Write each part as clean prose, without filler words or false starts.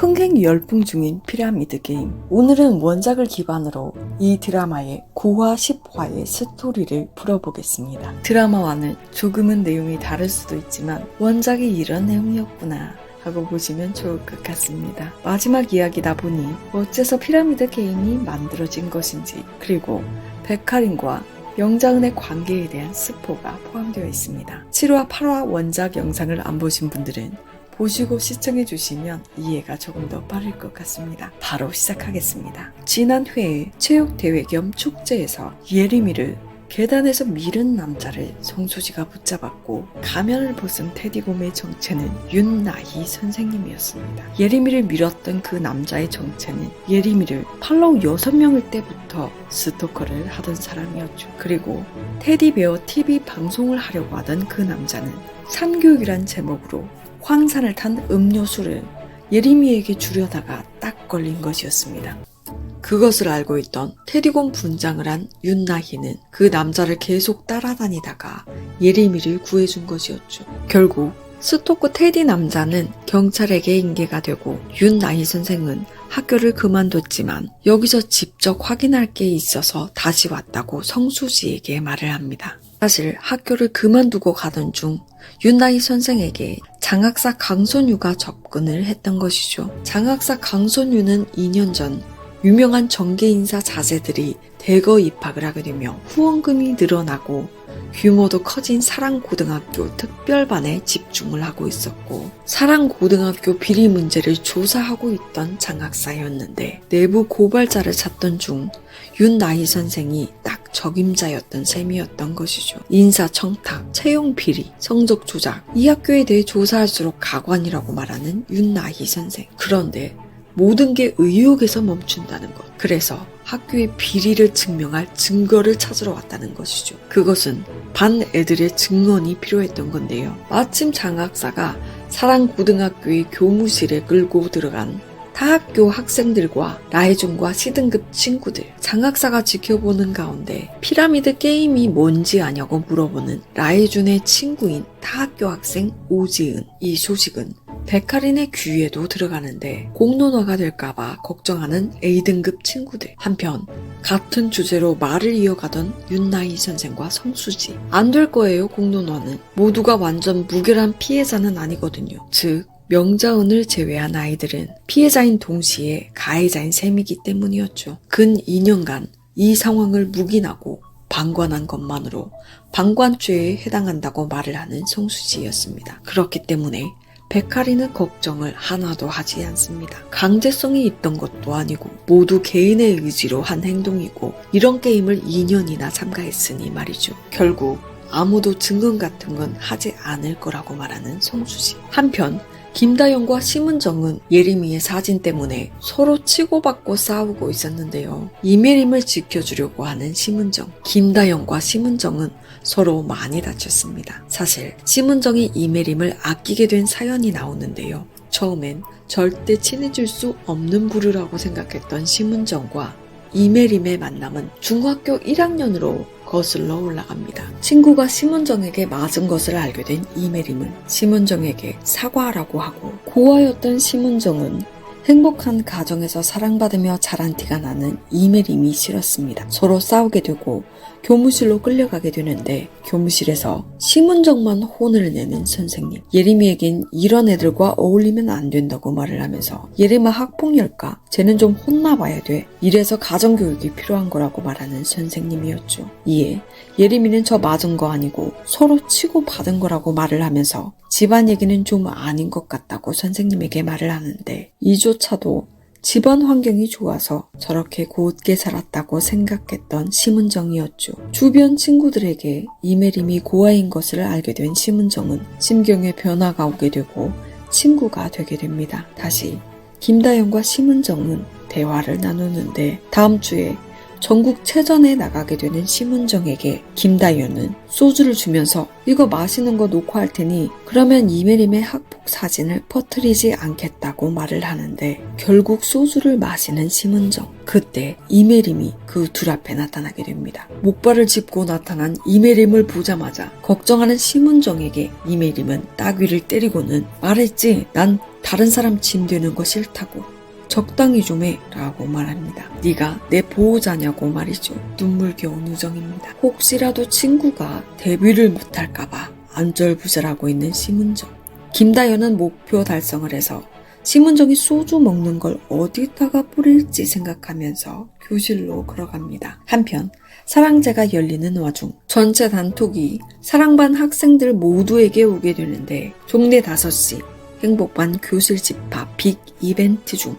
흥행 열풍 중인 피라미드 게임. 오늘은 원작을 기반으로 이 드라마의 9화, 10화의 스토리를 풀어보겠습니다. 드라마와는 조금은 내용이 다를 수도 있지만 원작이 이런 내용이었구나 하고 보시면 좋을 것 같습니다. 마지막 이야기다 보니 어째서 피라미드 게임이 만들어진 것인지, 그리고 백할인과 명자은의 관계에 대한 스포가 포함되어 있습니다. 7화, 8화 원작 영상을 안 보신 분들은 보시고 시청해주시면 이해가 조금 더 빠를 것 같습니다. 바로 시작하겠습니다. 지난 회에 체육대회 겸 축제에서 예림이를 계단에서 밀은 남자를 성수지가 붙잡았고, 가면을 벗은 테디곰의 정체는 윤나희 선생님이었습니다. 예림이를 밀었던 그 남자의 정체는 예림이를 팔로우 6명일 때부터 스토커를 하던 사람이었죠. 그리고 테디베어 TV 방송을 하려고 하던 그 남자는 삼교육이란 제목으로 황산을 탄 음료수를 예림이에게 주려다가 딱 걸린 것이었습니다. 그것을 알고 있던 테디곰 분장을 한 윤나희는 그 남자를 계속 따라다니다가 예림이를 구해준 것이었죠. 결국 스토커 테디 남자는 경찰에게 인계가 되고, 윤나희 선생은 학교를 그만뒀지만 여기서 직접 확인할 게 있어서 다시 왔다고 성수지에게 말을 합니다. 사실 학교를 그만두고 가던 중 윤나희 선생에게 장학사 강선유가 접근을 했던 것이죠. 장학사 강선유는 2년 전 유명한 정계인사 자제들이 대거 입학을 하게 되며 후원금이 늘어나고 규모도 커진 사랑고등학교 특별반에 집중을 하고 있었고, 사랑고등학교 비리 문제를 조사하고 있던 장학사였는데, 내부 고발자를 찾던 중 윤나희 선생이 딱 적임자였던 셈이었던 것이죠. 인사청탁, 채용 비리, 성적 조작, 이 학교에 대해 조사할수록 가관이라고 말하는 윤나희 선생. 그런데 모든 게 의혹에서 멈춘다는 것. 그래서 학교의 비리를 증명할 증거를 찾으러 왔다는 것이죠. 그것은 반 애들의 증언이 필요했던 건데요. 마침 장학사가 사랑고등학교의 교무실에 끌고 들어간 타학교 학생들과 라해준과 C등급 친구들, 장학사가 지켜보는 가운데 피라미드 게임이 뭔지 아냐고 물어보는 라해준의 친구인 타학교 학생 오지은. 이 소식은 백할인의 귀에도 들어가는데 공론화가 될까봐 걱정하는 A등급 친구들. 한편 같은 주제로 말을 이어가던 윤나희 선생과 성수지. 안 될 거예요, 공론화는. 모두가 완전 무결한 피해자는 아니거든요. 즉 명자은을 제외한 아이들은 피해자인 동시에 가해자인 셈이기 때문이었죠. 근 2년간 이 상황을 묵인하고 방관한 것만으로 방관죄에 해당한다고 말을 하는 성수지였습니다. 그렇기 때문에 백할이는 걱정을 하나도 하지 않습니다. 강제성이 있던 것도 아니고 모두 개인의 의지로 한 행동이고, 이런 게임을 2년이나 참가했으니 말이죠. 결국 아무도 증언 같은 건 하지 않을 거라고 말하는 성수지. 한편 김다영과 심은정은 예림이의 사진 때문에 서로 치고받고 싸우고 있었는데요. 이메림을 지켜주려고 하는 심은정, 김다영과 심은정은 서로 많이 다쳤습니다. 사실 심은정이 이메림을 아끼게 된 사연이 나오는데요. 처음엔 절대 친해질 수 없는 부류라고 생각했던 심은정과 이메림의 만남은 중학교 1학년으로 거슬러 올라갑니다. 친구가 심은정에게 맞은 것을 알게 된 이메림은 심은정에게 사과하라고 하고, 고아였던 심은정은 행복한 가정에서 사랑받으며 자란 티가 나는 이메림이 싫었습니다. 서로 싸우게 되고 교무실로 끌려가게 되는데, 교무실에서 심은정만 혼을 내는 선생님. 예림이에겐 이런 애들과 어울리면 안 된다고 말을 하면서, 예림아 학폭렬까? 쟤는 좀 혼나봐야 돼. 이래서 가정교육이 필요한 거라고 말하는 선생님이었죠. 이에 예림이는 저 맞은 거 아니고 서로 치고받은 거라고 말을 하면서 집안 얘기는 좀 아닌 것 같다고 선생님에게 말을 하는데, 이조차도 집안 환경이 좋아서 저렇게 곧게 살았다고 생각했던 심은정이었죠. 주변 친구들에게 이메림이 고아인 것을 알게 된 심은정은 심경의 변화가 오게 되고 친구가 되게 됩니다. 다시 김다영과 심은정은 대화를 나누는데, 다음 주에 전국체전에 나가게 되는 심은정에게 김다영은 소주를 주면서 이거 마시는 거 놓고 할 테니 그러면 이메림의 학폭 사진을 퍼뜨리지 않겠다고 말을 하는데, 결국 소주를 마시는 심은정. 그때 이메림이 그 둘 앞에 나타나게 됩니다. 목발을 짚고 나타난 이메림을 보자마자 걱정하는 심은정에게 이메림은 따귀를 때리고는, 말했지 난 다른 사람 짐 되는 거 싫다고. 적당히 좀 해 라고 말합니다. 네가 내 보호자냐고 말이죠. 눈물겨운 우정입니다. 혹시라도 친구가 데뷔를 못할까봐 안절부절하고 있는 심은정. 김다연은 목표 달성을 해서 심은정이 소주 먹는 걸 어디다가 뿌릴지 생각하면서 교실로 걸어갑니다. 한편 사랑제가 열리는 와중 전체 단톡이 사랑반 학생들 모두에게 오게 되는데 종례 5시 행복반 교실 집합 빅 이벤트 중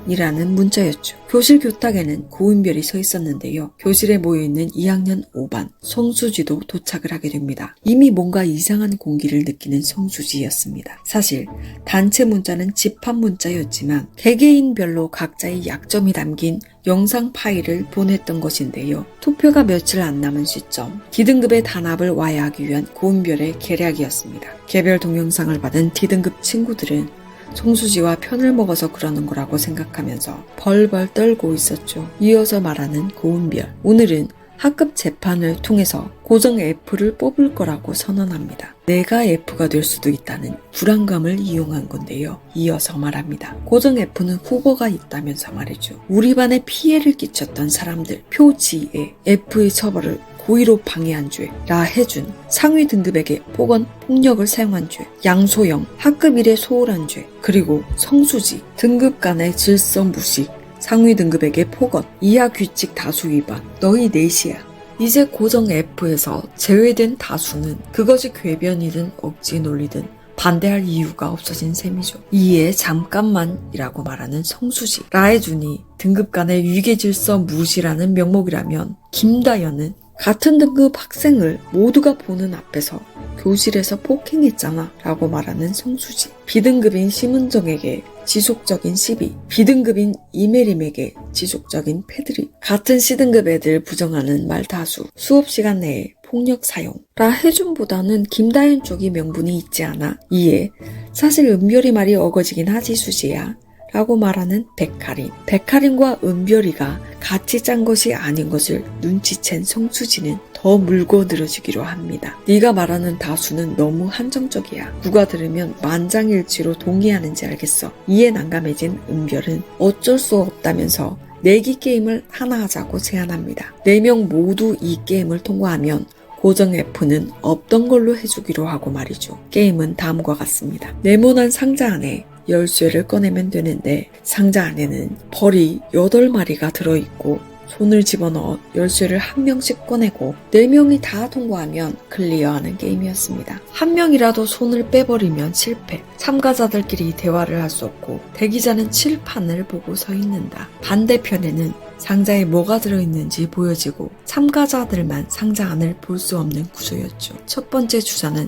이라는 문자였죠. 교실 교탁에는 고은별이 서 있었는데요. 교실에 모여있는 2학년 5반 성수지도 도착을 하게 됩니다. 이미 뭔가 이상한 공기를 느끼는 성수지였습니다. 사실 단체 문자는 집합 문자였지만 개개인별로 각자의 약점이 담긴 영상 파일을 보냈던 것인데요. 투표가 며칠 안 남은 시점 D등급의 단합을 와야하기 위한 고은별의 계략이었습니다. 개별 동영상을 받은 D등급 친구들은 송수지와 편을 먹어서 그러는 거라고 생각하면서 벌벌 떨고 있었죠. 이어서 말하는 고은별. 오늘은 학급 재판을 통해서 고정 F를 뽑을 거라고 선언합니다. 내가 F가 될 수도 있다는 불안감을 이용한 건데요. 이어서 말합니다. 고정 F는 후보가 있다면서 말이죠. 우리 반에 피해를 끼쳤던 사람들 표지에 F의 처벌을 고의로 방해한 죄, 라혜준, 상위 등급에게 폭언, 폭력을 사용한 죄, 양소영, 학급 일에 소홀한 죄, 그리고 성수지, 등급 간의 질서 무시, 상위 등급에게 폭언, 이하 규칙 다수 위반, 너희 넷이야. 이제 고정 F에서 제외된 다수는 그것이 궤변이든 억지 논리든 반대할 이유가 없어진 셈이죠. 이에 잠깐만이라고 말하는 성수지, 라혜준이 등급 간의 위계질서 무시라는 명목이라면 김다연은 같은 등급 학생을 모두가 보는 앞에서 교실에서 폭행했잖아 라고 말하는 성수지, B등급인 심은정에게 지속적인 시비, B등급인 이메림에게 지속적인 패드립, 같은 C등급 애들 부정하는 말 다수, 수업 시간 내에 폭력 사용. 라혜준보다는 김다연 쪽이 명분이 있지 않아. 이에 사실 은별이 말이 어거지긴 하지 수지야 라고 말하는 백하린. 백하린과 은별이가 같이 짠 것이 아닌 것을 눈치챈 성수지는 더 물고 늘어지기로 합니다. 네가 말하는 다수는 너무 한정적이야. 누가 들으면 만장일치로 동의하는지 알겠어. 이에 난감해진 은별은 어쩔 수 없다면서 내기 게임을 하나 하자고 제안합니다. 4명 모두 이 게임을 통과하면 고정 F는 없던 걸로 해주기로 하고 말이죠. 게임은 다음과 같습니다. 네모난 상자 안에 열쇠를 꺼내면 되는데 상자 안에는 벌이 8마리가 들어있고 손을 집어넣어 열쇠를 한 명씩 꺼내고 4명이 다 통과하면 클리어하는 게임이었습니다. 한 명이라도 손을 빼버리면 실패. 참가자들끼리 대화를 할 수 없고 대기자는 칠판을 보고 서 있는다. 반대편에는 상자에 뭐가 들어있는지 보여지고 참가자들만 상자 안을 볼 수 없는 구조였죠. 첫 번째 주자는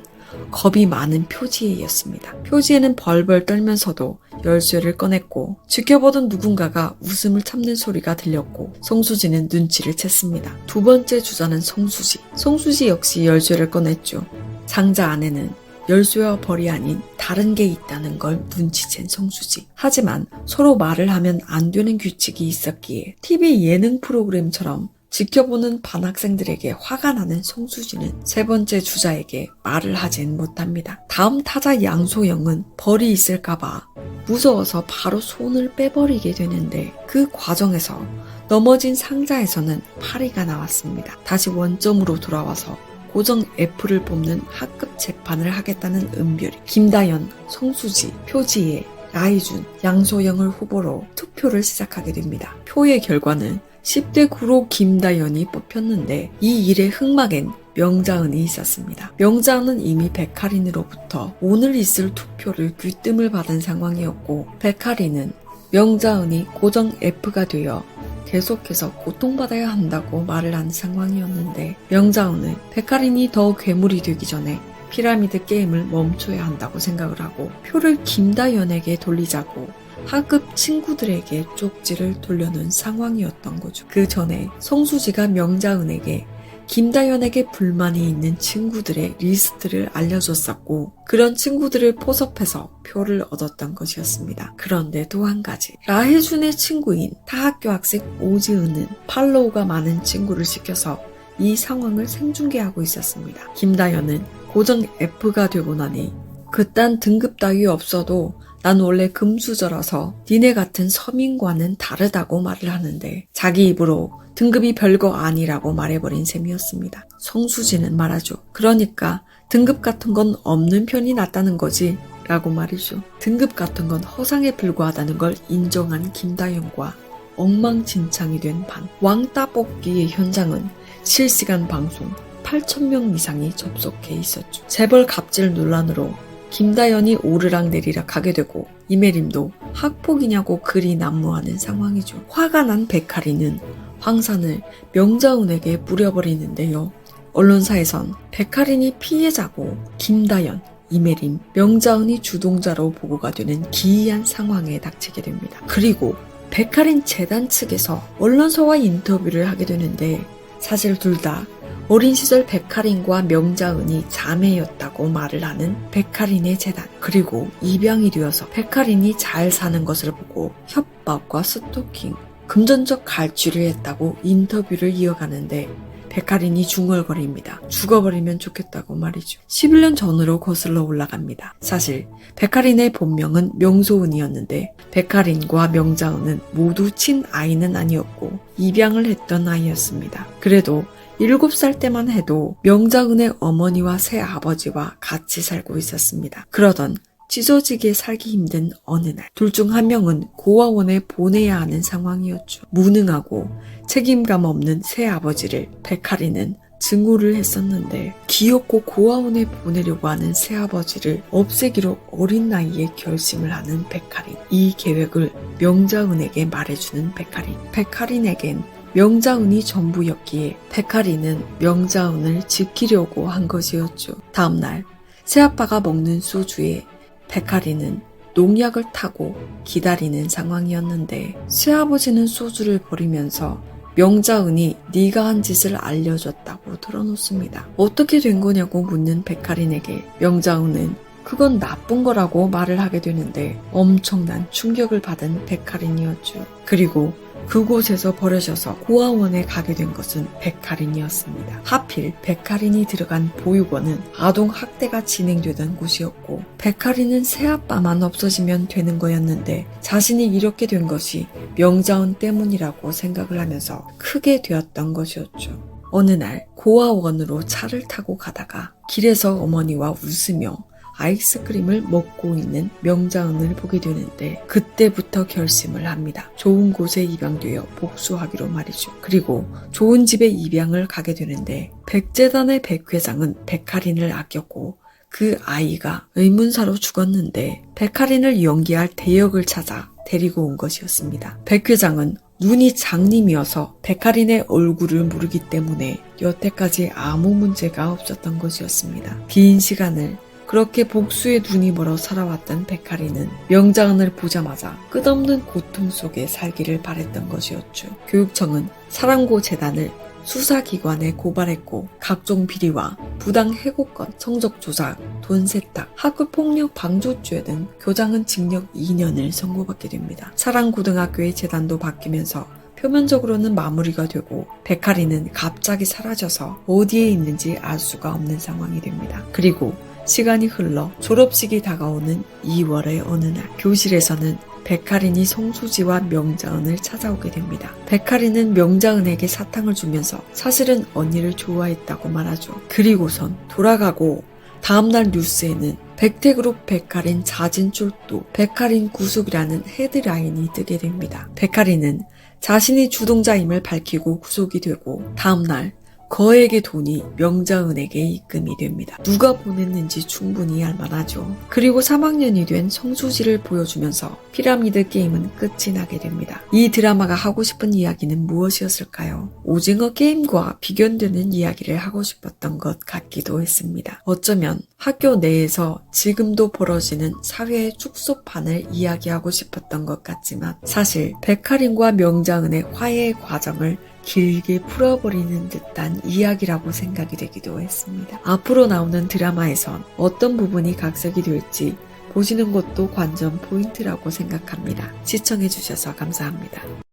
겁이 많은 표지애였습니다. 표지애는 벌벌 떨면서도 열쇠를 꺼냈고 지켜보던 누군가가 웃음을 참는 소리가 들렸고 성수지는 눈치를 챘습니다. 두 번째 주자는 성수지. 성수지 역시 열쇠를 꺼냈죠. 상자 안에는 열쇠와 벌이 아닌 다른 게 있다는 걸 눈치챈 성수지. 하지만 서로 말을 하면 안 되는 규칙이 있었기에 TV 예능 프로그램처럼 지켜보는 반 학생들에게 화가 나는 성수지는 세 번째 주자에게 말을 하진 못합니다. 다음 타자 양소영은 벌이 있을까봐 무서워서 바로 손을 빼버리게 되는데 그 과정에서 넘어진 상자에서는 파리가 나왔습니다. 다시 원점으로 돌아와서 고정 F를 뽑는 학급 재판을 하겠다는 은별이 김다연, 성수지, 표지애, 라이준, 양소영을 후보로 투표를 시작하게 됩니다. 표의 결과는 10대 9로 김다연이 뽑혔는데 이 일의 흑막엔 명자은이 있었습니다. 명자은은 이미 백하린으로부터 오늘 있을 투표를 귀뜸을 받은 상황이었고 백하린은 명자은이 고정 F가 되어 계속해서 고통받아야 한다고 말을 한 상황이었는데 명자은은 백하린이 더 괴물이 되기 전에 피라미드 게임을 멈춰야 한다고 생각을 하고 표를 김다연에게 돌리자고 학급 친구들에게 쪽지를 돌려놓은 상황이었던 거죠. 그 전에 성수지가 명자은에게 김다연에게 불만이 있는 친구들의 리스트를 알려줬었고 그런 친구들을 포섭해서 표를 얻었던 것이었습니다. 그런데 또 한 가지, 라혜준의 친구인 타학교 학생 오지은은 팔로우가 많은 친구를 시켜서 이 상황을 생중계하고 있었습니다. 김다연은 고정 F가 되고 나니 그딴 등급 따위 없어도 난 원래 금수저라서 니네 같은 서민과는 다르다고 말을 하는데 자기 입으로 등급이 별거 아니라고 말해버린 셈이었습니다. 성수지는 말하죠. 그러니까 등급 같은 건 없는 편이 낫다는 거지 라고 말이죠. 등급 같은 건 허상에 불과하다는 걸 인정한 김다연과 엉망진창이 된 반. 왕따 뽑기의 현장은 실시간 방송 8,000명 이상이 접속해 있었죠. 재벌 갑질 논란으로 김다연이 오르락내리락 하게 되고 이메림도 학폭이냐고 그리 난무하는 상황이죠. 화가 난 백하리는 황산을 명자훈에게 뿌려버리는데요. 언론사에선 백하린이 피해자고 김다연, 이메림, 명자훈이 주동자로 보고가 되는 기이한 상황에 닥치게 됩니다. 그리고 백하린 재단 측에서 언론사와 인터뷰를 하게 되는데 사실 둘 다 어린 시절 백하린과 명자은이 자매였다고 말을 하는 백하린의 재단, 그리고 입양이 되어서 백하린이 잘 사는 것을 보고 협박과 스토킹, 금전적 갈취를 했다고 인터뷰를 이어가는데 백하린이 중얼거립니다. 죽어버리면 좋겠다고 말이죠. 11년 전으로 거슬러 올라갑니다. 사실 백하린의 본명은 명소은이었는데 백하린과 명자은은 모두 친아이는 아니었고 입양을 했던 아이였습니다. 그래도 7살 때만 해도 명자은의 어머니와 새아버지와 같이 살고 있었습니다. 그러던 찢어지게 살기 힘든 어느 날, 둘 중 한 명은 고아원에 보내야 하는 상황이었죠. 무능하고 책임감 없는 새아버지를 백하린은 증오를 했었는데 귀엽고 고아원에 보내려고 하는 새아버지를 없애기로 어린 나이에 결심을 하는 백하린. 이 계획을 명자은에게 말해주는 백하린. 백하린에겐 명자은이 전부였기에 백하린은 명자은을 지키려고 한 것이었죠. 다음날 새아빠가 먹는 소주에 백하린은 농약을 타고 기다리는 상황이었는데 새아버지는 소주를 버리면서 명자은이 네가 한 짓을 알려줬다고 털어놓습니다. 어떻게 된 거냐고 묻는 백하린에게 명자은은 그건 나쁜 거라고 말을 하게 되는데 엄청난 충격을 받은 백하린이었죠. 그리고 그곳에서 버려져서 고아원에 가게 된 것은 백하린이었습니다. 하필 백하린이 들어간 보육원은 아동 학대가 진행되던 곳이었고 백하린은 새아빠만 없어지면 되는 거였는데 자신이 이렇게 된 것이 명자은 때문이라고 생각을 하면서 크게 되었던 것이었죠. 어느 날 고아원으로 차를 타고 가다가 길에서 어머니와 웃으며 아이스크림을 먹고 있는 명자은을 보게 되는데 그때부터 결심을 합니다. 좋은 곳에 입양되어 복수하기로 말이죠. 그리고 좋은 집에 입양을 가게 되는데 백재단의 백 회장은 백하린을 아꼈고 그 아이가 의문사로 죽었는데 백하린을 연기할 대역을 찾아 데리고 온 것이었습니다. 백 회장은 눈이 장님이어서 백하린의 얼굴을 모르기 때문에 여태까지 아무 문제가 없었던 것이었습니다. 긴 시간을 그렇게 복수의 눈이 멀어 살아왔던 백하린은 명자은을 보자마자 끝없는 고통 속에 살기를 바랬던 것이었죠. 교육청은 사랑고 재단을 수사기관에 고발했고 각종 비리와 부당 해고건, 성적 조작, 돈 세탁, 학교폭력 방조죄 등 교장은 징역 2년을 선고받게 됩니다. 사랑고등학교의 재단도 바뀌면서 표면적으로는 마무리가 되고 백하린은 갑자기 사라져서 어디에 있는지 알 수가 없는 상황이 됩니다. 그리고 시간이 흘러 졸업식이 다가오는 2월의 어느 날 교실에서는 백하린이 성수지와 명자은을 찾아오게 됩니다. 백하린은 명자은에게 사탕을 주면서 사실은 언니를 좋아했다고 말하죠. 그리고선 돌아가고 다음날 뉴스에는 백태그룹 백하린 자진 출도, 백하린 구속이라는 헤드라인이 뜨게 됩니다. 백하린은 자신이 주동자임을 밝히고 구속이 되고 다음날 거액의 돈이 명자은에게 입금이 됩니다. 누가 보냈는지 충분히 알만하죠. 그리고 3학년이 된 성수지를 보여주면서 피라미드 게임은 끝이 나게 됩니다. 이 드라마가 하고 싶은 이야기는 무엇이었을까요? 오징어 게임과 비견되는 이야기를 하고 싶었던 것 같기도 했습니다. 어쩌면 학교 내에서 지금도 벌어지는 사회의 축소판을 이야기하고 싶었던 것 같지만 사실 백하린과 명자은의 화해의 과정을 길게 풀어버리는 듯한 이야기라고 생각이 되기도 했습니다. 앞으로 나오는 드라마에선 어떤 부분이 각색이 될지 보시는 것도 관전 포인트라고 생각합니다. 시청해주셔서 감사합니다.